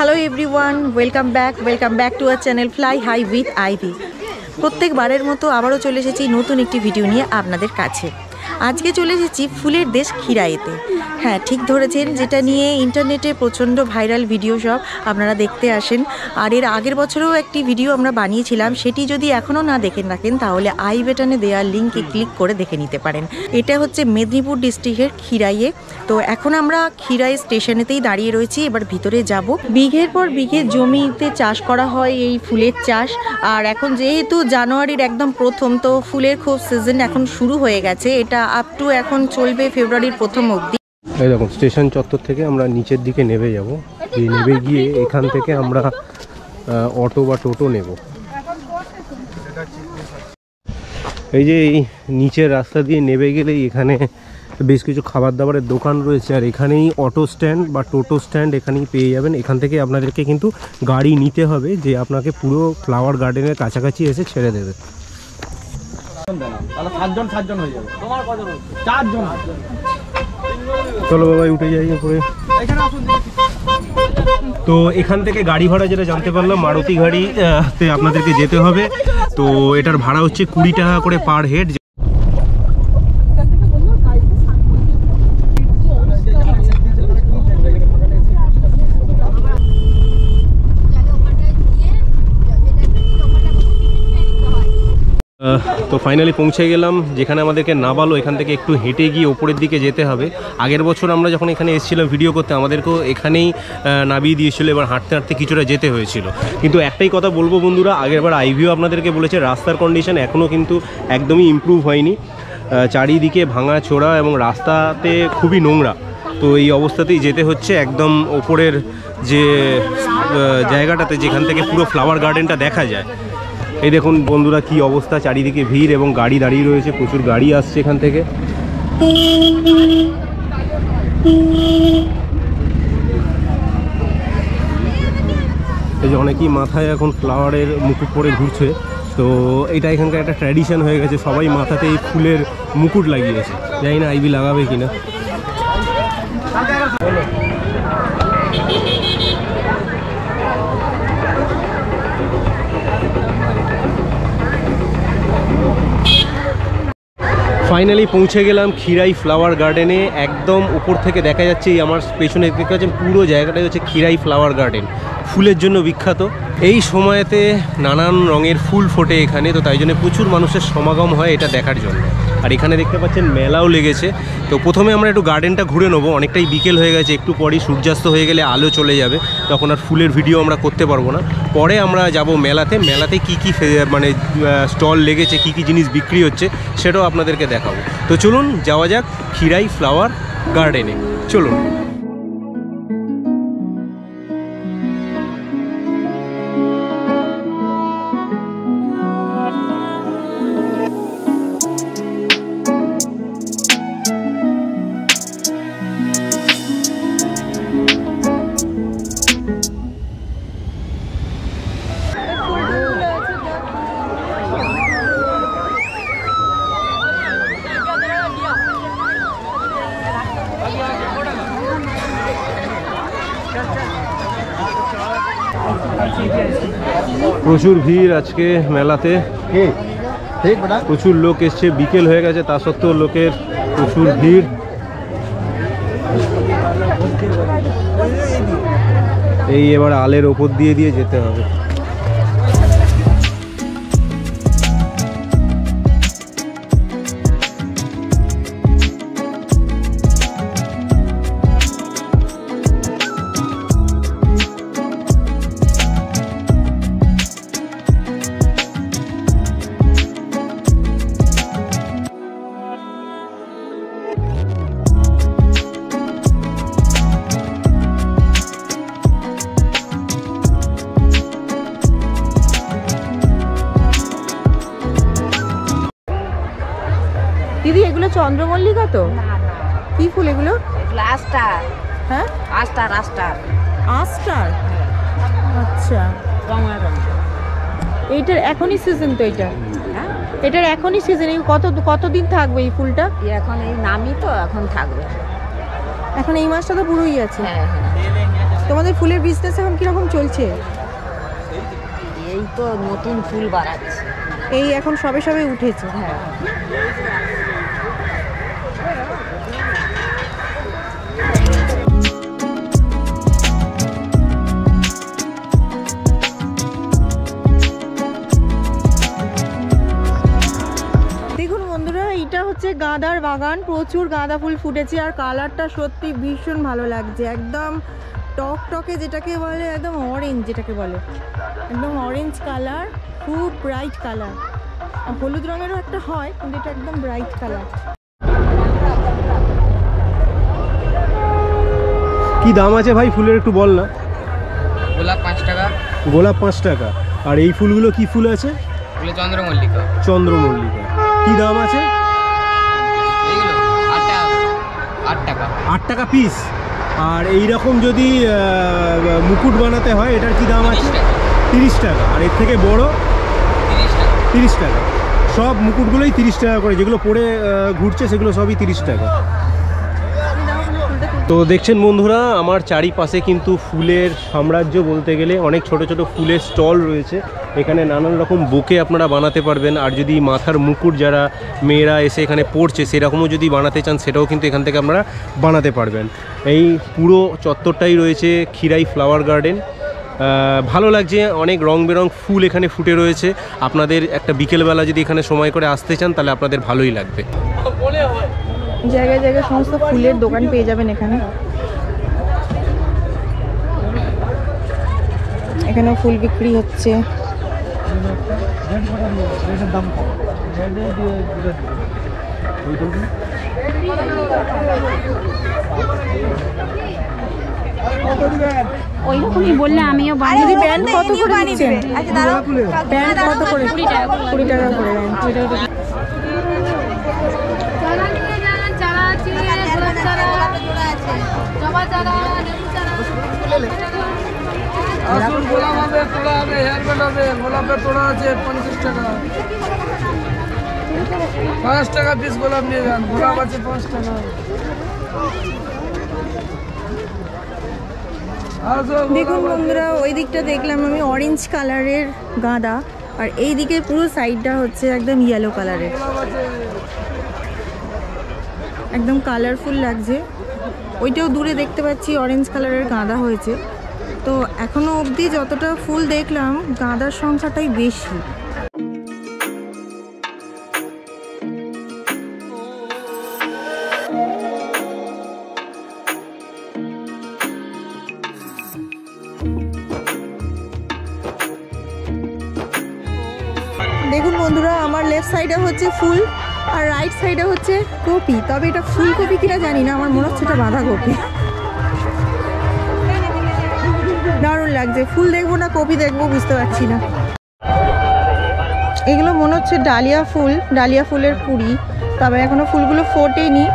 Hello everyone, welcome back to our channel fly high with Ivy. প্রত্যেকবারের মতো আবারও চলে এসেছি নতুন একটি ভিডিও নিয়ে আপনাদের কাছে। আজকে চলে এসেছি ফুলের দেশ খিরাইতে। হ্যাঁ, ঠিক ধরেছেন, যেটা নিয়ে ইন্টারনেটে প্রচণ্ড ভাইরাল ভিডিও সব আপনারা দেখতে আসেন। আর এর আগের বছরেও একটি ভিডিও আমরা বানিয়েছিলাম, সেটি যদি এখনও না দেখে থাকেন তাহলে আই বাটনে দেওয়া লিঙ্কে ক্লিক করে দেখে নিতে পারেন। এটা হচ্ছে মেদিনীপুর ডিস্ট্রিক্টের খিরাইয়ে। তো এখন আমরা খিরাই স্টেশনেতেই দাঁড়িয়ে রয়েছি, এবার ভিতরে যাব। বিঘের পর বিঘে জমিতে চাষ করা হয় এই ফুলের চাষ। আর এখন যেহেতু জানুয়ারির একদম প্রথম, তো ফুলের খুব সিজন এখন শুরু হয়ে গেছে। এটা আপ টু এখন চলবে ফেব্রুয়ারির প্রথম অবধি। এই দেখুন, স্টেশন চত্বর থেকে আমরা নিচের দিকে নেমে যাব। নেমে গিয়ে এখান থেকে আমরা অটো বা টোটো নেব। এই যে এই নিচের রাস্তা দিয়ে নেমে গেলেই এখানে বেশ কিছু খাবার দাবারের দোকান রয়েছে। আর এখানেই অটো স্ট্যান্ড বা টোটো স্ট্যান্ড এখানেই পেয়ে যাবেন। এখান থেকে আপনাদেরকে কিন্তু গাড়ি নিতে হবে, যে আপনাকে পুরো ফ্লাওয়ার গার্ডেনের কাছাকাছি এসে ছেড়ে দেবে। চলো বাবাই, উঠে যাই উপরে। তো এখান থেকে গাড়ি ভাড়া যেটা জানতে পারলাম, মারুতি গাড়িতে আপনাদেরকে যেতে হবে। তো এটার ভাড়া হচ্ছে 20 টাকা করে পার হেড। তো ফাইনালি পৌঁছে গেলাম যেখানে আমাদেরকে নামালো। এখান থেকে একটু হেঁটে গিয়ে ওপরের দিকে যেতে হবে। আগের বছর আমরা যখন এখানে এসেছিলাম ভিডিও করতে, আমাদেরকেও এখানেই নামিয়ে দিয়েছিল। এবার হাঁটতে হাঁটতে কিছুটা যেতে হয়েছিল। কিন্তু একটাই কথা বলবো বন্ধুরা, আগেরবার আইভিও আপনাদেরকে বলেছে রাস্তার কন্ডিশন এখনও কিন্তু একদমই ইমপ্রুভ হয়নি। চারিদিকে ভাঙা চোরা এবং রাস্তাতে খুবই নোংরা। তো এই অবস্থাতেই যেতে হচ্ছে একদম ওপরের যে জায়গাটাতে, যেখান থেকে পুরো ফ্লাওয়ার গার্ডেনটা দেখা যায়। এই দেখুন বন্ধুরা কি অবস্থা, চারিদিকে ভিড় এবং গাড়ি দাঁড়িয়ে রয়েছে, প্রচুর গাড়ি আসছে এখান থেকে। এই যে অনেকেই মাথায় এখন ফ্লাওয়ারের মুকুট পরে ঘুরছে। তো এটা এখানকার একটা ট্র্যাডিশন হয়ে গেছে, সবাই মাথাতে এই ফুলের মুকুট লাগিয়েছে। জানি না আইভি লাগাবে কিনা। ফাইনালি পৌঁছে গেলাম খিরাই ফ্লাওয়ার গার্ডেনে। একদম উপর থেকে দেখা যাচ্ছে, এই আমার পেছনে দেখতে পাচ্ছেন পুরো জায়গাটাই হচ্ছে খিরাই ফ্লাওয়ার গার্ডেন, ফুলের জন্য বিখ্যাত। এই সময়তে নানান রঙের ফুল ফোটে এখানে, তো তাই জন্য প্রচুর মানুষের সমাগম হয় এটা দেখার জন্য। আর এখানে দেখতে পাচ্ছেন মেলাও লেগেছে। তো প্রথমে আমরা একটু গার্ডেনটা ঘুরে নেবো, অনেকটাই বিকেল হয়ে গেছে, একটু পরেই সূর্যাস্ত হয়ে গেলে আলো চলে যাবে, তখন আর ফুলের ভিডিও আমরা করতে পারবো না। পরে আমরা যাব মেলাতে। মেলাতে কি কি মানে স্টল লেগেছে, কি কি জিনিস বিক্রি হচ্ছে সেটাও আপনাদেরকে দেখাবো। তো চলুন যাওয়া যাক খিরাই ফ্লাওয়ার গার্ডেনে, চলুন। প্রচুর ভিড় আজকে মেলাতে, প্রচুর লোক এসছে। বিকেল হয়ে গেছে, তা সত্ত্বেও লোকের প্রচুর ভিড়। এই এবার আলের ওপর দিয়ে দিয়ে যেতে হবে। দিদি, এগুলো চন্দ্রমল্লিকা তো? কি ফুল এগুলো? আস্টার। হ্যাঁ, আস্টার আস্টার আস্টার। আচ্ছা, এইটার এখনই সিজন তো? এটা এটার এখনই সিজন। কতদিন থাকবে এই ফুলটা? এখন এই নামই তো, এখন থাকবে। এখন এই মাসটা তো পুরোই আছে। হ্যাঁ হ্যাঁ। তোমার আমাদের ফুলের বিজনেস এখন কীরকম চলছে? এই তো নতুন ফুল বাড়াচ্ছে। এই এখন সবে সবে উঠেছে। হ্যাঁ, দেখুন বন্ধুরা, এটা হচ্ছে গাঁদার বাগান, প্রচুর গাঁদা ফুল ফুটেছে আর কালারটা সত্যি ভীষণ ভালো লাগছে। একদম টকটকে যেটাকে বলে, একদম অরেঞ্জ যেটাকে বলে, একদম অরেঞ্জ কালার, খুব ব্রাইট কালার। হলুদ রঙেরও একটা হয়, কিন্তু এটা একদম ব্রাইট কালার। কি দাম আছে ভাই ফুলের একটু বল না। গোলাপ 5 টাকা। গোলাপ 5 টাকা। আর এই ফুলগুলো কি ফুল আছে? ফুলে চন্দ্রমল্লিকা। চন্দ্রমল্লিকা। কি দাম আছে? এইগুলো 8 টাকা। 8 টাকা। 8 টাকা পিস। আর এই রকম যদি মুকুট বানাতে হয় এটার কি দাম আছে? 30 টাকা। আর এর থেকে বড় 30 টাকা। 30 টাকা। সব মুকুটগুলোই 30 টাকা করে, যেগুলো পরে ঘুরছে সেগুলো সবই 30 টাকা। তো দেখছেন বন্ধুরা, আমার চারিপাশে কিন্তু ফুলের সাম্রাজ্য বলতে গেলে। অনেক ছোট ছোট ফুলের স্টল রয়েছে। এখানে নানান রকম বুকে আপনারা বানাতে পারবেন। আর যদি মাথার মুকুট যারা মেয়েরা এসে এখানে পড়ছে সেরকমও যদি বানাতে চান, সেটাও কিন্তু এখান থেকে আপনারা বানাতে পারবেন। এই পুরো চত্বরটাই রয়েছে খিরাই ফ্লাওয়ার গার্ডেন। ভালো লাগছে, অনেক রং বেরং ফুল এখানে ফুটে রয়েছে। আপনাদের একটা বিকেলবেলা যদি এখানে সময় করে আসতে চান তাহলে আপনাদের ভালোই লাগবে। জায়গায় জায়গায় সমস্ত ফুলের দোকান পেয়ে যাবেন এখানে। এখানেও ফুল বিক্রি হচ্ছে। ওইরকমই বললে আমিও দিদি প্যান্ট কত করে দিচ্ছেন? প্যান্ট কত করে? 20 টাকা করে। আসুন, গোলাপ হবে, তোড়া হবে, হেয়ার ব্যান্ড হবে। গোলাপের তোড়া আছে 50 টাকা। 5 টাকা পিস গোলাপ নিয়ে যান। গোলাপ আছে 5 টাকা। দেখুন বন্ধুরা, ওই দিকটা দেখলাম আমি অরেঞ্জ কালারের গাঁদা, আর এই দিকে পুরো সাইডটা হচ্ছে একদম ইয়েলো কালারের, একদম কালারফুল লাগছে। ওইটাও দূরে দেখতে পাচ্ছি অরেঞ্জ কালারের গাঁদা হয়েছে। তো এখনো অবধি যতটা ফুল দেখলাম, গাঁদার সংখ্যাটাই বেশি। দেখুন বন্ধুরা, আমার লেফট সাইডে হচ্ছে ফুল আর রাইট সাইডে হচ্ছে কপি। তবে এটা ফুলকপি কিনা জানি না, আমার মনে হচ্ছে এটা বাঁধাকপি। দারুণ লাগছে। ফুল দেখবো না কপি দেখবো বুঝতে পারছি না। এগুলো মনে হচ্ছে ডালিয়া ফুল, ডালিয়া ফুলের কুড়ি। তবে এখনো ফুলগুলো ফোটেনি,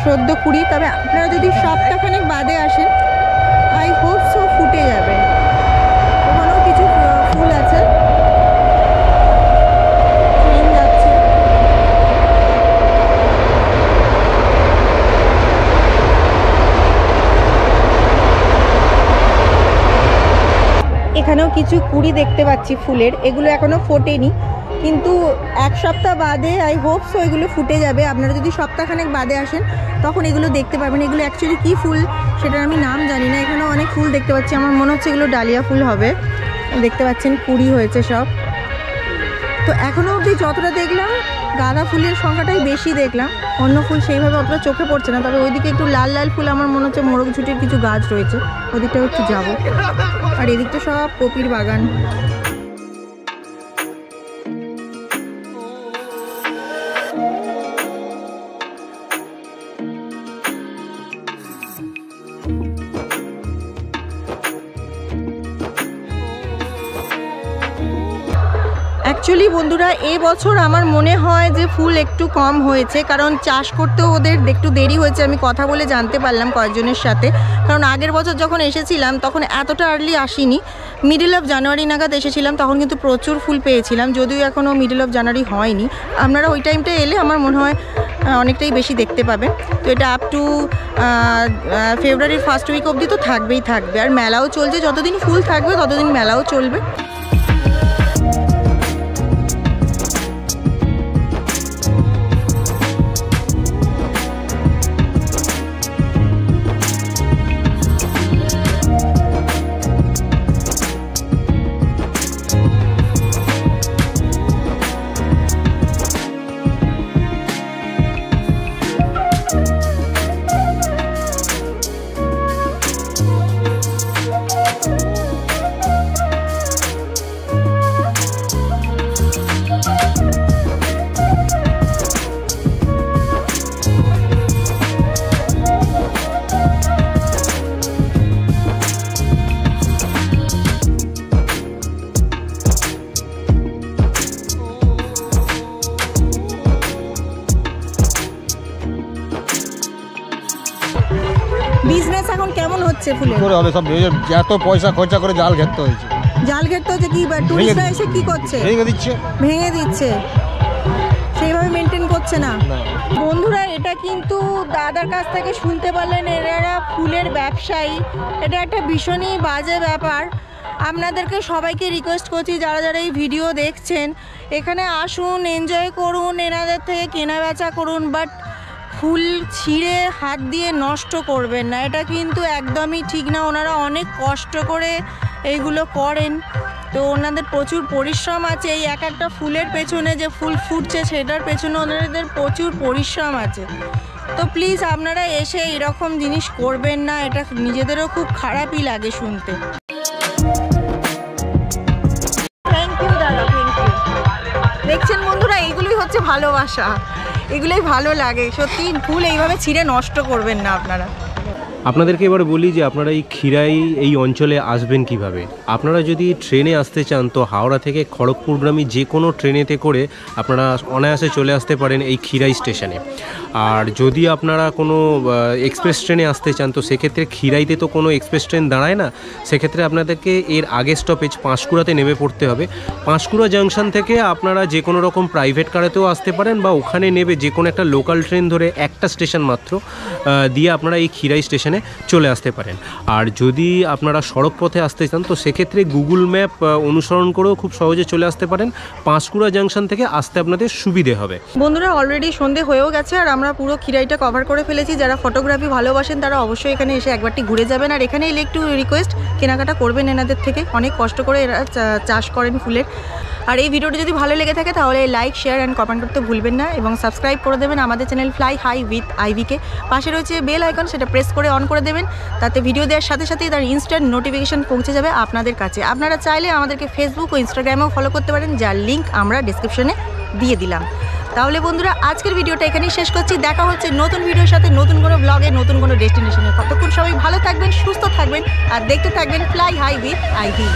সদ্য কুড়ি। তবে আপনারা যদি সপ্তাহখানেক বাদে আসেন, আই হোপ সো ফুটে যাবে। ওখানেও কিছু ফুল আছে। এখানেও কিছু কুড়ি দেখতে পাচ্ছি ফুলের, এগুলো এখনো ফোটেনি, কিন্তু এক সপ্তাহ বাদে আই হোপ সো এগুলো ফুটে যাবে। আপনারা যদি সপ্তাহখানেক বাদে আসেন তখন এগুলো দেখতে পাবেন। এগুলো অ্যাকচুয়ালি কী ফুল সেটার আমি নাম জানি না। এখানেও অনেক ফুল দেখতে পাচ্ছি, আমার মনে হচ্ছে এগুলো ডালিয়া ফুল হবে। দেখতে পাচ্ছেন কুড়ি হয়েছে সব। তো এখনও অবধি যতটা দেখলাম, গাঁদা ফুলের সংখ্যাটাই বেশি দেখলাম। অন্য ফুল সেইভাবে অতটা চোখে পড়ছে না। তবে ওইদিকে একটু লাল লাল ফুল আমার মনে হচ্ছে মোরগঝুটির কিছু গাছ রয়েছে, ওদিকটাও একটু যাবো। আর এদিকটা সব কপির বাগান। অ্যাকচুয়ালি বন্ধুরা, এবছর আমার মনে হয় যে ফুল একটু কম হয়েছে, কারণ চাষ করতেও ওদের একটু দেরি হয়েছে। আমি কথা বলে জানতে পারলাম কয়েকজনের সাথে। কারণ আগের বছর যখন এসেছিলাম তখন এতটা আর্লি আসিনি, মিডল অফ জানুয়ারি নাগাদ এসেছিলাম, তখন কিন্তু প্রচুর ফুল পেয়েছিলাম। যদিও এখনও মিডল অফ জানুয়ারি হয়নি। আপনারা ওই টাইমটা এলে আমার মনে হয় অনেকটাই বেশি দেখতে পাবেন। তো এটা আপ টু ফেব্রুয়ারির ফার্স্ট উইক অবধি তো থাকবেই থাকবে, আর মেলাও চলছে, যতদিন ফুল থাকবে ততদিন মেলাও চলবে। বিজনেস এখন কেমন হচ্ছে ফুলের? করে হবে সব এত পয়সা খরচা করে জাল ঘেরতে হয়েছে। জাল ঘেরতে হচ্ছে কি? টুরিস্টরা এসে কি করছে? ভেঙে দিচ্ছে, সেইভাবে মেনটেন করছে না। বন্ধুরা, এটা কিন্তু দাদার কাছ থেকে শুনতে পারলেন, এরা ফুলের ব্যবসায়ী। এটা একটা ভীষণই বাজে ব্যাপার। আপনাদেরকে সবাইকে রিকোয়েস্ট করছি, যারা যারা এই ভিডিও দেখছেন, এখানে আসুন, এনজয় করুন, এনাদের থেকে কেনা বেচা করুন, বাট ফুল ছিঁড়ে হাত দিয়ে নষ্ট করবেন না, এটা কিন্তু একদমই ঠিক না। ওনারা অনেক কষ্ট করে এইগুলো করেন, তো ওনাদের প্রচুর পরিশ্রম আছে। এই এক একটা ফুলের পেছনে যে ফুল ফুটছে সেটার পেছনে ওনাদের প্রচুর পরিশ্রম আছে। তো প্লিজ আপনারা এসে এরকম জিনিস করবেন না, এটা নিজেদেরও খুব খারাপই লাগে শুনতে। থ্যাংক ইউ দাদা, থ্যাংক ইউ। দেখছেন বন্ধুরা, এইগুলোই হচ্ছে ভালোবাসা, এগুলোই ভালো লাগে সত্যি। ফুল এইভাবে ছিঁড়ে নষ্ট করবেন না আপনারা। আপনাদেরকে এবার বলি যে আপনারা এই খিরাই এই অঞ্চলে আসবেন কিভাবে। আপনারা যদি ট্রেনে আসতে চান তো হাওড়া থেকে খড়গপুরগামী যে কোনো ট্রেনেতে করে আপনারা অনায়াসে চলে আসতে পারেন এই খিরাই স্টেশনে। আর যদি আপনারা কোনো এক্সপ্রেস ট্রেনে আসতে চান তো সেক্ষেত্রে খিরাইতে তো কোনো এক্সপ্রেস ট্রেন দাঁড়ায় না, সেক্ষেত্রে আপনাদেরকে এর আগের স্টপেজ পাঁশকুড়াতে নেমে পড়তে হবে। পাঁশকুড়া জাংশন থেকে আপনারা যে কোনো রকম প্রাইভেট কারেতেও আসতে পারেন, বা ওখানে নেবে যে কোনো একটা লোকাল ট্রেন ধরে একটা স্টেশন মাত্র দিয়ে আপনারা এই খিরাই স্টেশনে চলে আসতে পারেন। আর যদি আপনারা সড়ক পথে আসতে চান তো সেক্ষেত্রে গুগল ম্যাপ অনুসরণ করেও খুব সহজে চলে আসতে পারেন। পাঁশকুড়া জাংশন থেকে আসতে আপনাদের সুবিধে হবে। বন্ধুরা, অলরেডি সন্ধে হয়েও গেছে, আর আমরা পুরো খিরাইটা কভার করে ফেলেছি। যারা ফটোগ্রাফি ভালোবাসেন তারা অবশ্যই এখানে এসে একবারটি ঘুরে যাবেন। আর এখানে এলে একটু রিকোয়েস্ট, কেনাকাটা করবেন এনাদের থেকে, অনেক কষ্ট করে এরা চাষ করেন ফুলের। আর এই ভিডিওটি যদি ভালো লেগে থাকে তাহলে লাইক, শেয়ার অ্যান্ড কমেন্ট করতে ভুলবেন না, এবং সাবস্ক্রাইব করে দেবেন আমাদের চ্যানেল ফ্লাই হাই উইথ আইভিকে। পাশে রয়েছে বেল আইকন, সেটা প্রেস করে অন করে দেবেন, তাতে ভিডিও দেওয়ার সাথে সাথেই তার ইনস্ট্যান্ট নোটিফিকেশন পৌঁছে যাবে আপনাদের কাছে। আপনারা চাইলে আমাদেরকে ফেসবুক ও ইনস্টাগ্রামেও ফলো করতে পারেন, যার লিঙ্ক আমরা ডিসক্রিপশনে দিয়ে দিলাম। তাহলে বন্ধুরা, আজকের ভিডিওটা এখানেই শেষ করছি। দেখা হচ্ছে নতুন ভিডিওর সাথে, নতুন কোনো ব্লগে, নতুন কোনো ডেস্টিনেশনে। ততক্ষণ সবাই ভালো থাকবেন, সুস্থ থাকবেন, আর দেখতে থাকবেন ফ্লাই হাই উইথ আইভি।